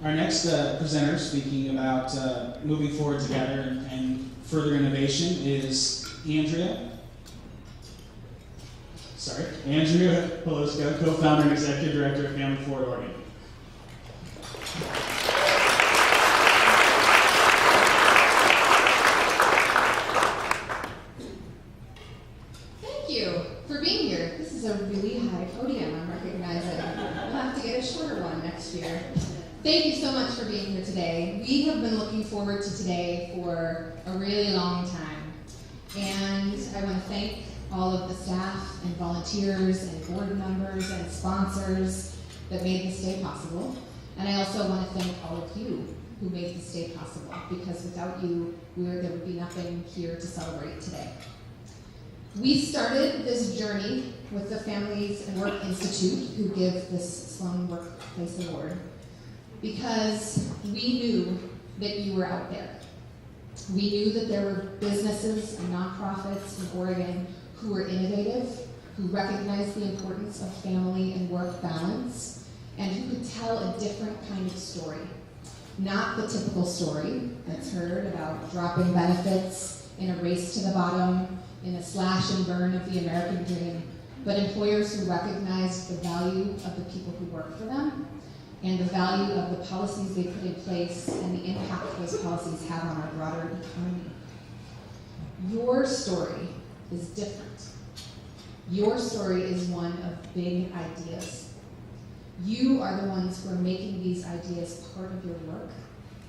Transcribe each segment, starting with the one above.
Our next presenter speaking about moving forward together and further innovation is Andrea Polosko, co-founder and executive director of Family Forward Oregon. Thank you for being here. This is a really high podium, I'm recognizing. We'll have to get a shorter one next year. Thank you so much for being here today. We have been looking forward to today for a really long time. And I want to thank all of the staff and volunteers and board members and sponsors that made this day possible. And I also want to thank all of you who made this day possible, because without you, there would be nothing here to celebrate today. We started this journey with the Families and Work Institute, who give this Sloan Workplace Award, because we knew that you were out there. We knew that there were businesses and nonprofits in Oregon who were innovative, who recognized the importance of family and work balance, and who could tell a different kind of story. Not the typical story that's heard about dropping benefits in a race to the bottom, in a slash and burn of the American dream, but employers who recognized the value of the people who work for them and the value of the policies they put in place and the impact those policies have on our broader economy. Your story is different. Your story is one of big ideas. You are the ones who are making these ideas part of your work,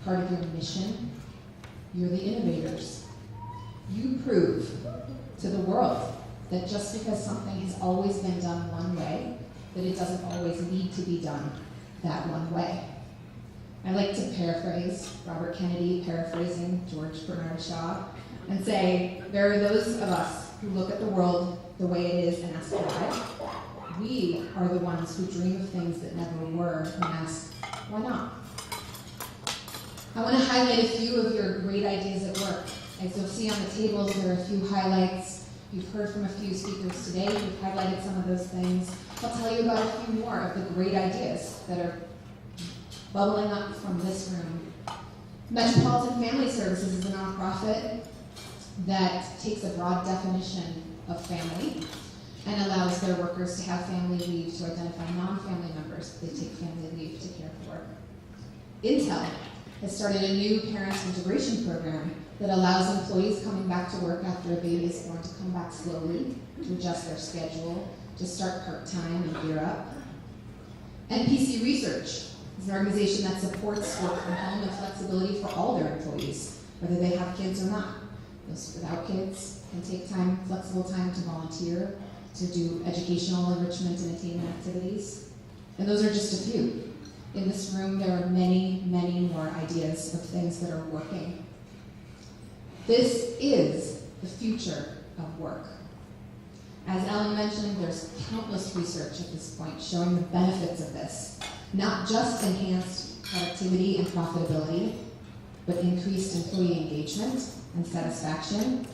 part of your mission. You're the innovators. You prove to the world that just because something has always been done one way, that it doesn't always need to be done that one way. I like to paraphrase Robert Kennedy paraphrasing George Bernard Shaw and say, there are those of us who look at the world the way it is and ask why. We are the ones who dream of things that never were and ask, why not? I want to highlight a few of your great ideas at work. As you'll see on the tables, there are a few highlights. You've heard from a few speakers today who've highlighted some of those things. I'll tell you about a few more of the great ideas that are bubbling up from this room. Metropolitan Family Services is a nonprofit that takes a broad definition of family and allows their workers to have family leave to identify non-family members they take family leave to care for. Intel has started a new parent integration program that allows employees coming back to work after a baby is born to come back slowly, to adjust their schedule, to start part-time and gear up. NPC Research is an organization that supports work from home and flexibility for all their employees, whether they have kids or not. Those without kids can take time, flexible time to volunteer, to do educational enrichment and attainment activities. And those are just a few. In this room, there are many, many more ideas of things that are working. This is the future of work. As Ellen mentioned, there's countless research at this point showing the benefits of this. Not just enhanced productivity and profitability, but increased employee engagement and satisfaction,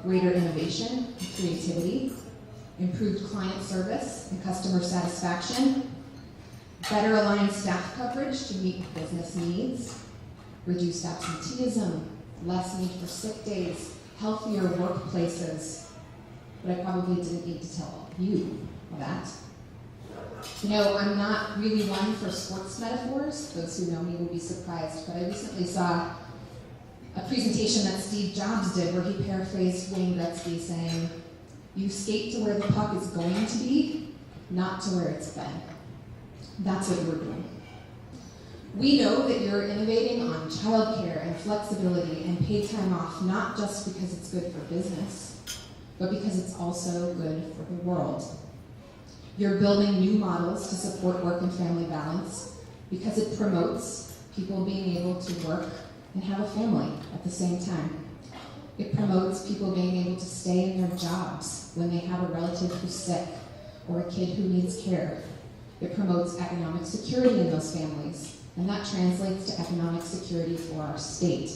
greater innovation and creativity, improved client service and customer satisfaction, better aligned staff coverage to meet business needs, reduced absenteeism, less need for sick days, healthier workplaces. But I probably didn't need to tell you that. You know, I'm not really one for sports metaphors. Those who know me will be surprised, but I recently saw a presentation that Steve Jobs did where he paraphrased Wayne Gretzky saying, you skate to where the puck is going to be, not to where it's been. That's what we're doing. We know that you're innovating on childcare and flexibility and paid time off, not just because it's good for business, but because it's also good for the world. You're building new models to support work and family balance because it promotes people being able to work and have a family at the same time. It promotes people being able to stay in their jobs when they have a relative who's sick or a kid who needs care. It promotes economic security in those families, and that translates to economic security for our state.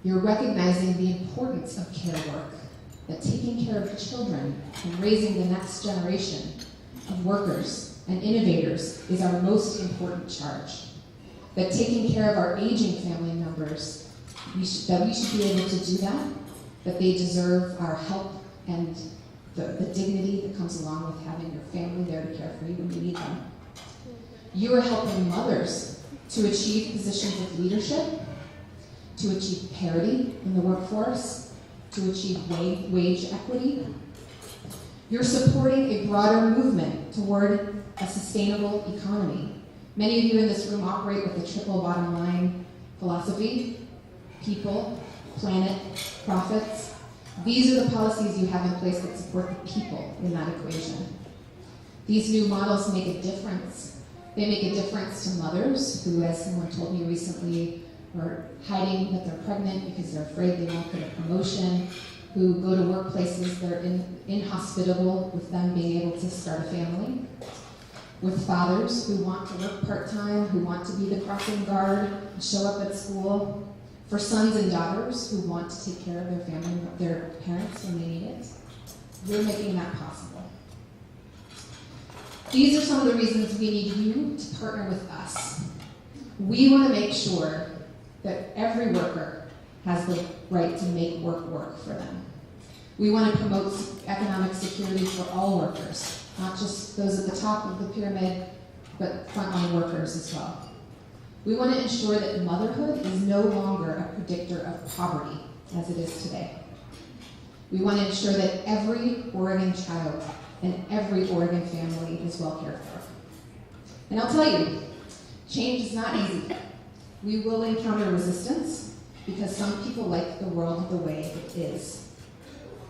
You're recognizing the importance of care work, that taking care of children and raising the next generation of workers and innovators is our most important charge. that taking care of our aging family members, that we should be able to do that they deserve our help and the dignity that comes along with having your family there to care for you when you need them. You are helping mothers to achieve positions of leadership, to achieve parity in the workforce, to achieve wage equity. You're supporting a broader movement toward a sustainable economy. Many of you in this room operate with the triple bottom line philosophy: people, planet, profits. These are the policies you have in place that support the people in that equation. These new models make a difference. They make a difference to mothers who, as someone told me recently, are hiding that they're pregnant because they're afraid they won't get a promotion, who go to workplaces that are inhospitable with them being able to start a family, with fathers who want to work part-time, who want to be the crossing guard, and show up at school, for sons and daughters who want to take care of their family, their parents when they need it. You're making that possible. These are some of the reasons we need you to partner with us. We want to make sure that every worker has the right to make work for them. We want to promote economic security for all workers, not just those at the top of the pyramid, but frontline workers as well. We want to ensure that motherhood is no longer a predictor of poverty, as it is today. We want to ensure that every Oregon child and every Oregon family is well cared for. And I'll tell you, change is not easy. We will encounter resistance because some people like the world the way it is.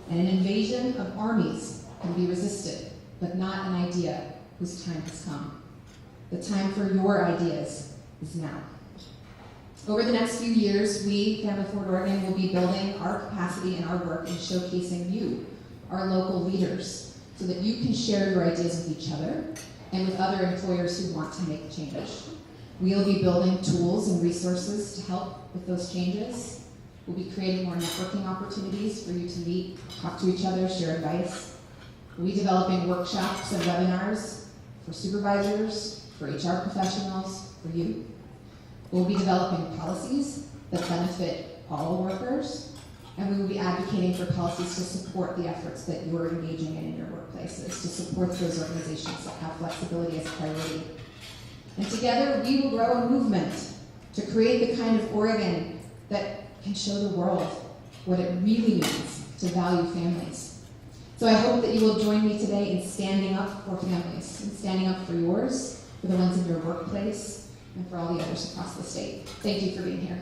And an invasion of armies can be resisted, but not an idea whose time has come. The time for your ideas is now. Over the next few years, we, Family Forward Oregon, will be building our capacity and our work and showcasing you, our local leaders, so that you can share your ideas with each other and with other employers who want to make change. We'll be building tools and resources to help with those changes. We'll be creating more networking opportunities for you to meet, talk to each other, share advice. We'll be developing workshops and webinars for supervisors, for HR professionals, for you. We'll be developing policies that benefit all workers, and we will be advocating for policies to support the efforts that you're engaging in your workplaces, to support those organizations that have flexibility as a priority. And together, we will grow a movement to create the kind of Oregon that can show the world what it really means to value families. So I hope that you will join me today in standing up for families, and standing up for yours, for the ones in your workplace, and for all the others across the state. Thank you for being here.